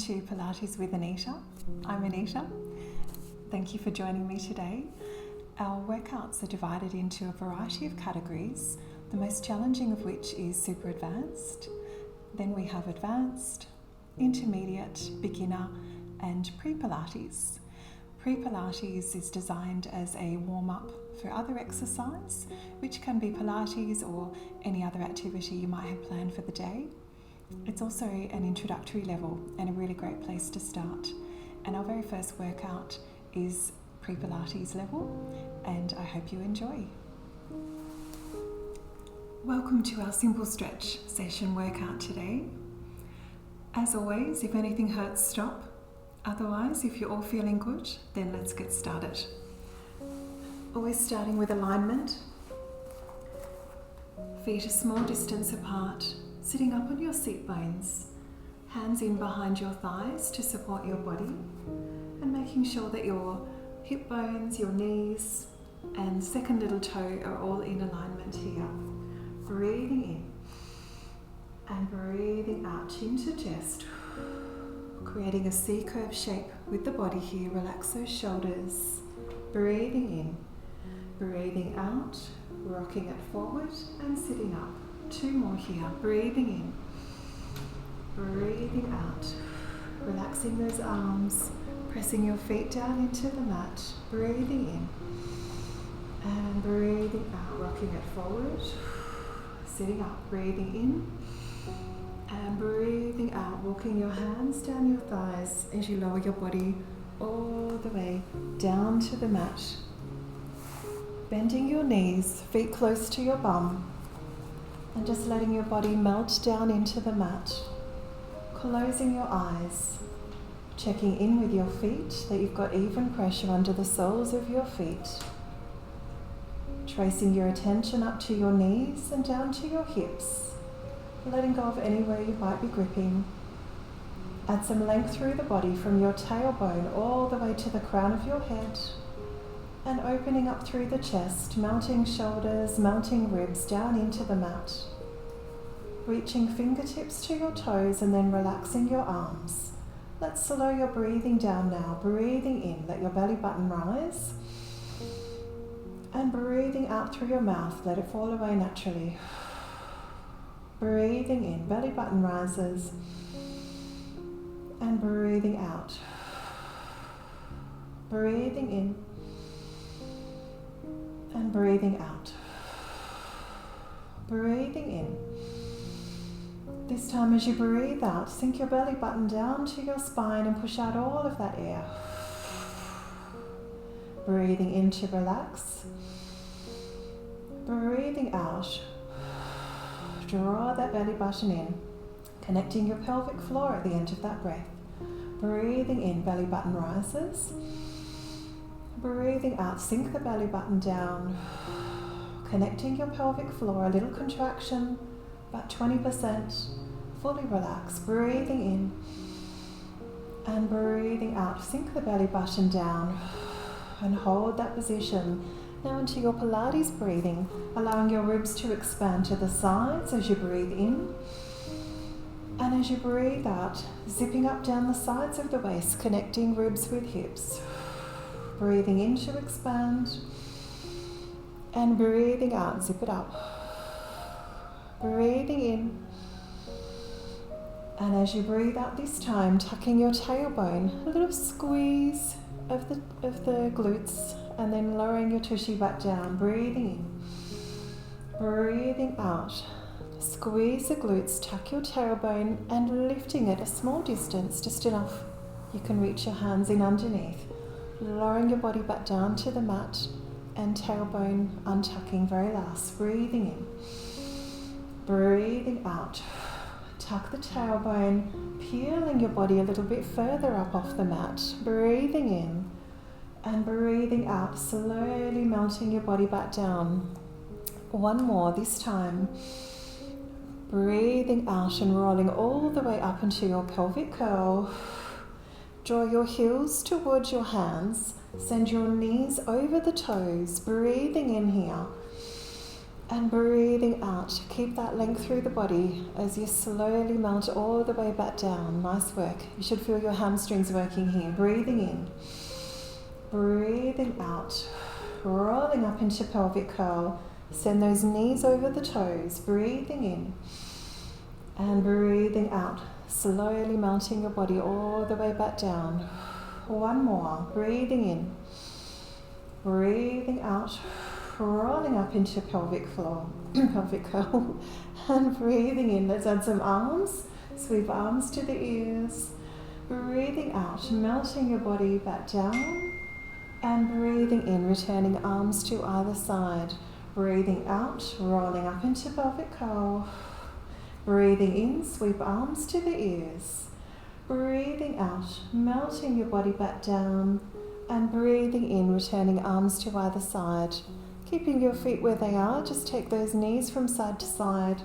to Pilates with Anita. I'm Anita. Thank you for joining me today. Our workouts are divided into a variety of categories, the most challenging of which is super advanced. Then we have advanced, intermediate, beginner, and pre-Pilates. Pre-Pilates is designed as a warm-up for other exercise, which can be Pilates or any other activity you might have planned for the day. It's also an introductory level and a really great place to start. And our very first workout is Pre-Pilates level, and I hope you enjoy. Welcome to our simple stretch session workout today. As always, if anything hurts, stop. Otherwise, if you're all feeling good, then let's get started. Always starting with alignment. Feet a small distance apart, sitting up on your seat bones, hands in behind your thighs to support your body, and making sure that your hip bones, your knees, and second little toe are all in alignment here. Breathing in and breathing out, chin to chest, creating a C-curve shape with the body here. Relax those shoulders. Breathing in, breathing out, rocking it forward and sitting up. Two more here. Breathing in, breathing out, relaxing those arms, pressing your feet down into the mat. Breathing in and breathing out, rocking it forward, sitting up. Breathing in and breathing out, walking your hands down your thighs as you lower your body all the way down to the mat. Bending your knees, feet close to your bum, and just letting your body melt down into the mat. Closing your eyes, checking in with your feet, that you've got even pressure under the soles of your feet. Tracing your attention up to your knees and down to your hips, letting go of anywhere you might be gripping. Add some length through the body from your tailbone all the way to the crown of your head, and opening up through the chest, mounting shoulders, mounting ribs down into the mat. Reaching fingertips to your toes and then relaxing your arms. Let's slow your breathing down now. Breathing in, let your belly button rise. And breathing out through your mouth, let it fall away naturally. Breathing in, belly button rises. And breathing out. Breathing in. And breathing out. Breathing in. This time as you breathe out, sink your belly button down to your spine and push out all of that air. Breathing in to relax. Breathing out. Draw that belly button in, connecting your pelvic floor at the end of that breath. Breathing in, belly button rises. Breathing out, sink the belly button down, connecting your pelvic floor, a little contraction, about 20%, fully relax. Breathing in and breathing out, sink the belly button down and hold that position. Now into your Pilates breathing, allowing your ribs to expand to the sides as you breathe in. And as you breathe out, zipping up down the sides of the waist, connecting ribs with hips. Breathing in to expand, and breathing out, zip it up. Breathing in, and as you breathe out this time, tucking your tailbone, a little squeeze of the glutes, and then lowering your tushy back down. Breathing in, breathing out. Squeeze the glutes, tuck your tailbone, and lifting it a small distance, just enough you can reach your hands in underneath. Lowering your body back down to the mat and tailbone untucking very last. Breathing in, breathing out. Tuck the tailbone, peeling your body a little bit further up off the mat. Breathing in and breathing out, slowly melting your body back down. One more this time. Breathing out and rolling all the way up into your pelvic curl. Draw your heels towards your hands. Send your knees over the toes. Breathing in here. And breathing out. Keep that length through the body as you slowly melt all the way back down. Nice work. You should feel your hamstrings working here. Breathing in. Breathing out. Rolling up into pelvic curl. Send those knees over the toes. Breathing in. And breathing out. Slowly melting your body all the way back down. One more. Breathing in. Breathing out. Rolling up into pelvic floor, pelvic curl, and breathing in. Let's add some arms. Sweep arms to the ears. Breathing out, melting your body back down, and breathing in, returning arms to either side. Breathing out, rolling up into pelvic curl. Breathing in, sweep arms to the ears. Breathing out, melting your body back down, and breathing in, returning arms to either side. Keeping your feet where they are, just take those knees from side to side,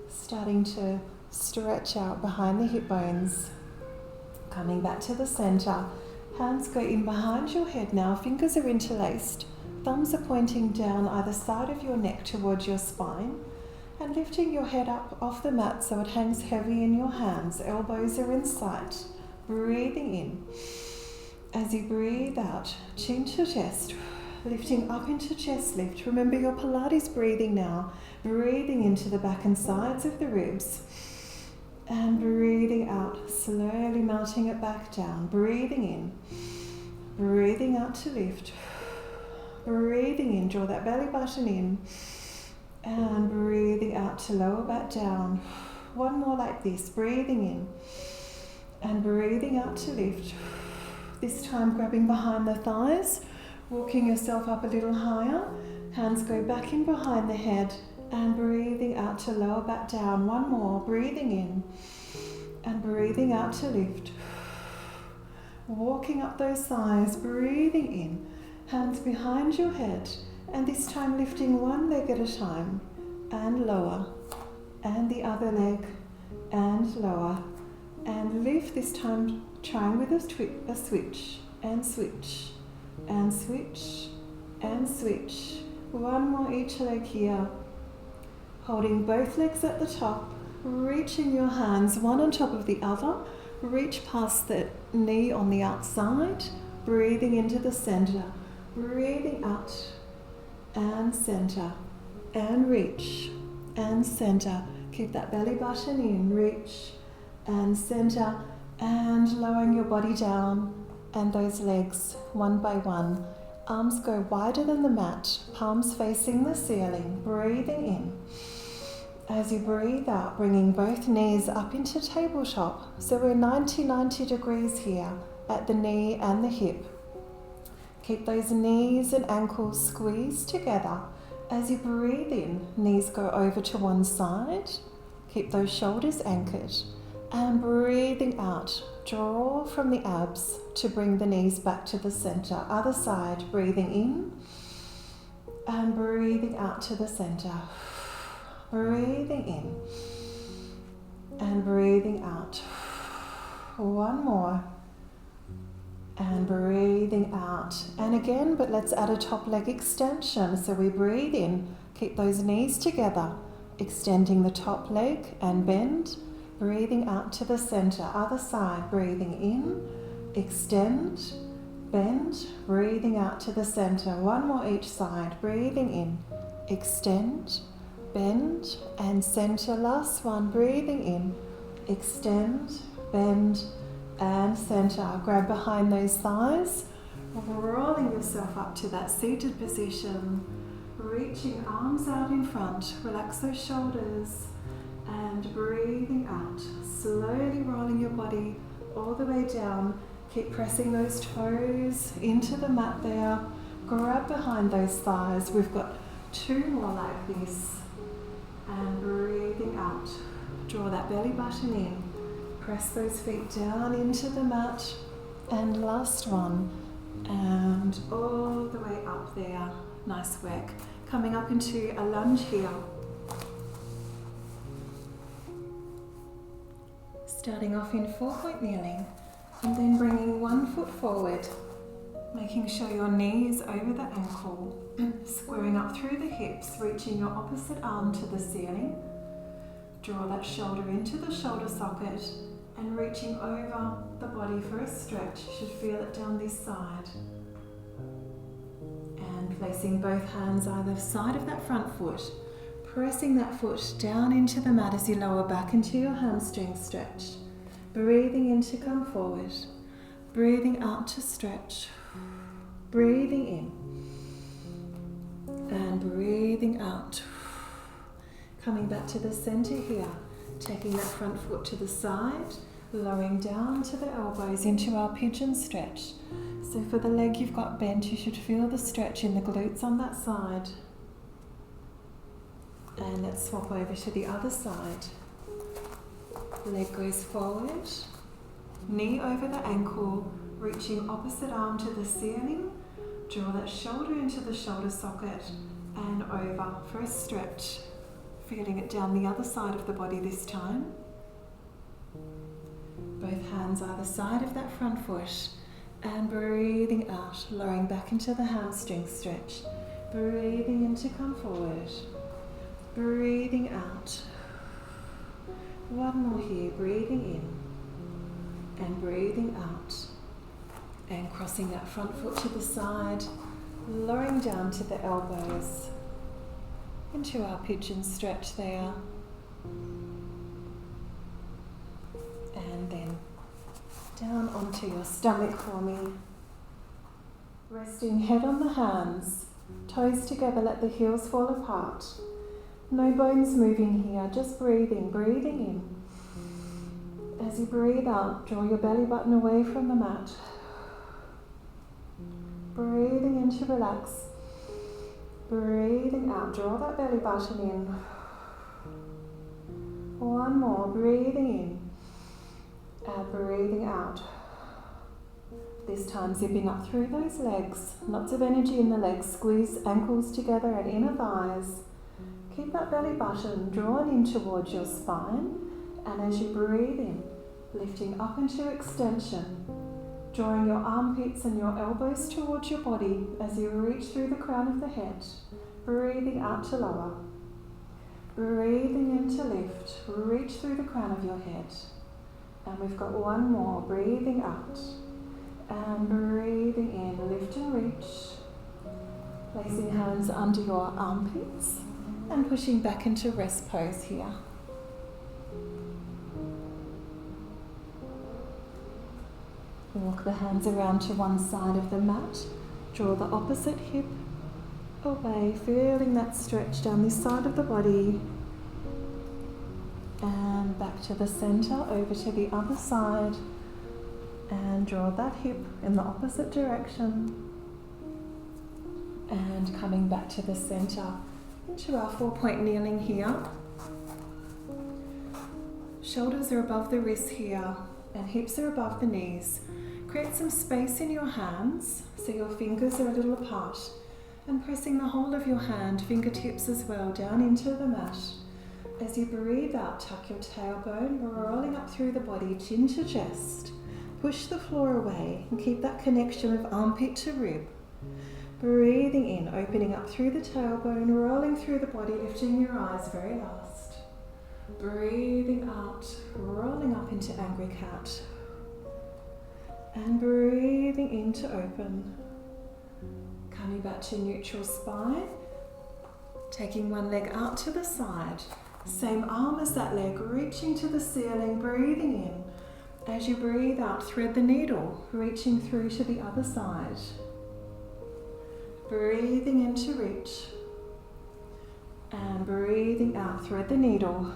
starting to stretch out behind the hip bones. Coming back to the center, hands go in behind your head now, fingers are interlaced, thumbs are pointing down either side of your neck towards your spine, and lifting your head up off the mat so it hangs heavy in your hands, elbows are in sight. Breathing in. As you breathe out, chin to chest, lifting up into chest lift. Remember your Pilates breathing now. Breathing into the back and sides of the ribs. And breathing out, slowly melting it back down. Breathing in. Breathing out to lift. Breathing in, draw that belly button in. And breathing out to lower back down. One more like this. Breathing in. And breathing out to lift. This time grabbing behind the thighs. Walking yourself up a little higher, hands go back in behind the head, and breathing out to lower back down. One more, breathing in, and breathing out to lift. Walking up those thighs, breathing in, hands behind your head, and this time lifting one leg at a time, and lower, and the other leg, and lower, and lift this time, trying with a switch, and switch. And switch, and switch. One more each leg here. Holding both legs at the top, reaching your hands one on top of the other. Reach past the knee on the outside, breathing into the center. Breathing out, and center, and reach, and center. Keep that belly button in, reach, and center, and lowering your body down. And those legs, one by one. Arms go wider than the mat, palms facing the ceiling. Breathing in. As you breathe out, bringing both knees up into tabletop. So we're 90 degrees here at the knee and the hip. Keep those knees and ankles squeezed together. As you breathe in, knees go over to one side. Keep those shoulders anchored. And breathing out, draw from the abs to bring the knees back to the center. Other side, breathing in and breathing out to the center. Breathing in and breathing out. One more. And breathing out. And again, but let's add a top leg extension. So we breathe in, keep those knees together, extending the top leg and bend. Breathing out to the center. Other side, breathing in, extend, bend, breathing out to the center. One more each side. Breathing in, extend, bend, and center. Last one. Breathing in, extend, bend, and center. Grab behind those thighs, rolling yourself up to that seated position, reaching arms out in front. Relax those shoulders. And breathing out, slowly rolling your body all the way down. Keep pressing those toes into the mat there. Grab behind those thighs. We've got two more like this. And breathing out. Draw that belly button in. Press those feet down into the mat. And last one. And all the way up there. Nice work. Coming up into a lunge here. Starting off in 4-point kneeling, and then bringing one foot forward, Making sure your knee is over the ankle, squaring up through the hips, reaching your opposite arm to the ceiling. Draw that shoulder into the shoulder socket and reaching over the body for a stretch. You should feel it down this side. And placing both hands either side of that front foot, pressing that foot down into the mat as you lower back into your hamstring stretch. Breathing in to come forward. Breathing out to stretch. Breathing in. And breathing out. Coming back to the center here. Taking that front foot to the side. Lowering down to the elbows into our pigeon stretch. So for the leg you've got bent, you should feel the stretch in the glutes on that side. And let's swap over to the other side. Leg goes forward, knee over the ankle, reaching opposite arm to the ceiling. Draw that shoulder into the shoulder socket and over for a stretch. Feeling it down the other side of the body this time. Both hands either side of that front foot and breathing out, lowering back into the hamstring stretch. Breathing in to come forward. Breathing out. One more here, breathing in and breathing out. And crossing that front foot to the side, lowering down to the elbows into our pigeon stretch there. And then down onto your stomach for me. Resting head on the hands, toes together, let the heels fall apart. No bones moving here, just breathing in. As you breathe out, draw your belly button away from the mat. Breathing in to relax. Breathing out, draw that belly button in. One more, breathing in. And breathing out. This time zipping up through those legs. Lots of energy in the legs. Squeeze ankles together and inner thighs. Keep that belly button drawn in towards your spine, and as you breathe in, lifting up into extension, drawing your armpits and your elbows towards your body as you reach through the crown of the head, breathing out to lower, breathing in to lift, reach through the crown of your head, and we've got one more, breathing out, and breathing in, lift and reach, placing hands under your armpits, and pushing back into rest pose here. Walk the hands around to one side of the mat. Draw the opposite hip away, feeling that stretch down this side of the body. And back to the center, over to the other side. And draw that hip in the opposite direction. And coming back to the center. Into our 4-point kneeling here. Shoulders are above the wrists here and hips are above the knees. Create some space in your hands so your fingers are a little apart, and pressing the whole of your hand, fingertips as well, down into the mat. As you breathe out, tuck your tailbone, rolling up through the body, chin to chest. Push the floor away and keep that connection of armpit to rib. Breathing in, opening up through the tailbone, rolling through the body, lifting your eyes very last. Breathing out, rolling up into angry cat. And breathing in to open. Coming back to neutral spine. Taking one leg out to the side. Same arm as that leg, reaching to the ceiling, breathing in. As you breathe out, thread the needle, reaching through to the other side. Breathing in to reach, and breathing out, thread the needle.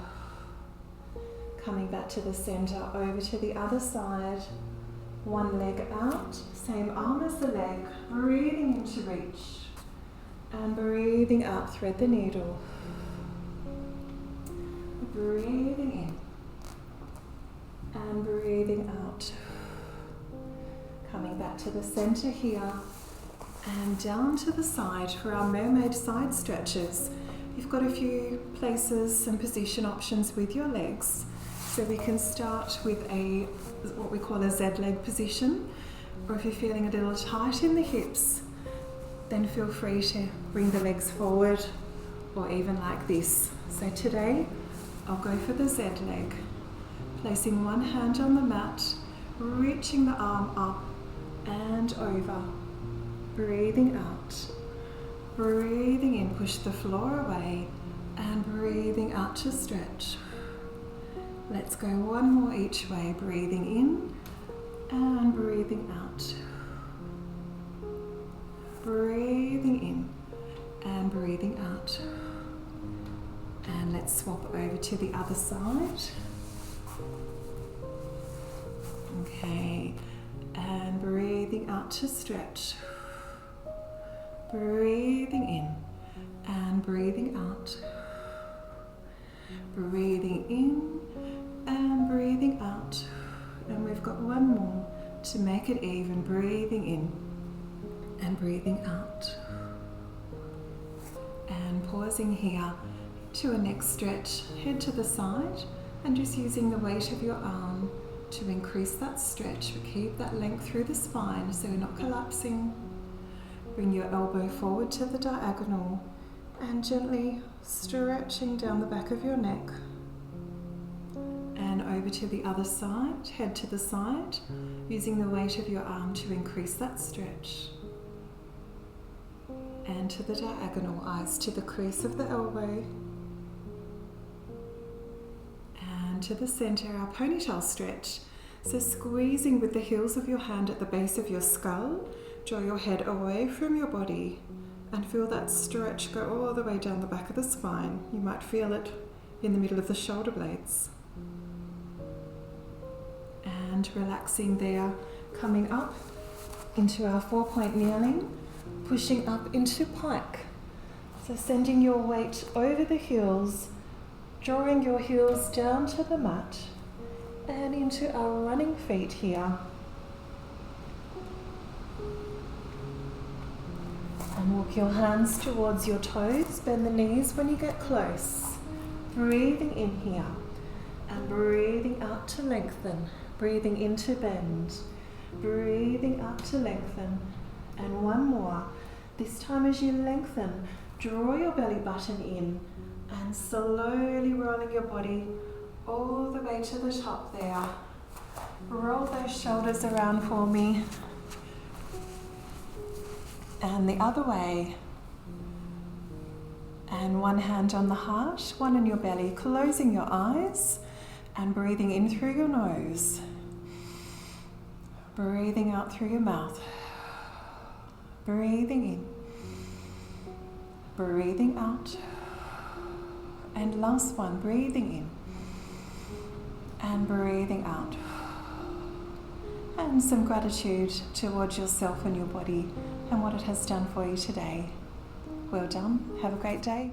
Coming back to the center, over to the other side. One leg out, same arm as the leg, breathing in to reach, and breathing out, thread the needle. Breathing in, and breathing out. Coming back to the center here. And down to the side for our mermaid side stretches. You've got a few places and position options with your legs. So we can start with what we call a Z leg position, Or if you're feeling a little tight in the hips, then feel free to bring the legs forward, or even like this. So today, I'll go for the Z leg, placing one hand on the mat, reaching the arm up and over, breathing out, breathing in, push the floor away, and breathing out to stretch. Let's go one more each way, breathing in and breathing out. Breathing in and breathing out. And let's swap over to the other side. Okay, and breathing out to stretch. Breathing in and breathing out. Breathing in and breathing out. And we've got one more to make it even. Breathing in and breathing out. And pausing here to a neck stretch, head to the side, and just using the weight of your arm to increase that stretch, but keep that length through the spine so you're not collapsing. Bring your elbow forward to the diagonal and gently stretching down the back of your neck. And over to the other side, head to the side, using the weight of your arm to increase that stretch. And to the diagonal, eyes to the crease of the elbow. And to the center, our ponytail stretch. So squeezing with the heels of your hand at the base of your skull, draw your head away from your body and feel that stretch go all the way down the back of the spine. You might feel it in the middle of the shoulder blades. And relaxing there, coming up into our 4-point kneeling, pushing up into pike. So sending your weight over the heels, drawing your heels down to the mat and into our running feet here. And walk your hands towards your toes, bend the knees when you get close. Breathing in here and breathing out to lengthen. Breathing in to bend, breathing out to lengthen. And one more. This time as you lengthen, draw your belly button in and slowly rolling your body all the way to the top there. Roll those shoulders around for me. And the other way. And one hand on the heart, one in your belly, closing your eyes and breathing in through your nose. Breathing out through your mouth. Breathing in. Breathing out. And last one, breathing in. And breathing out. And some gratitude towards yourself and your body and what it has done for you today. Well done. Have a great day.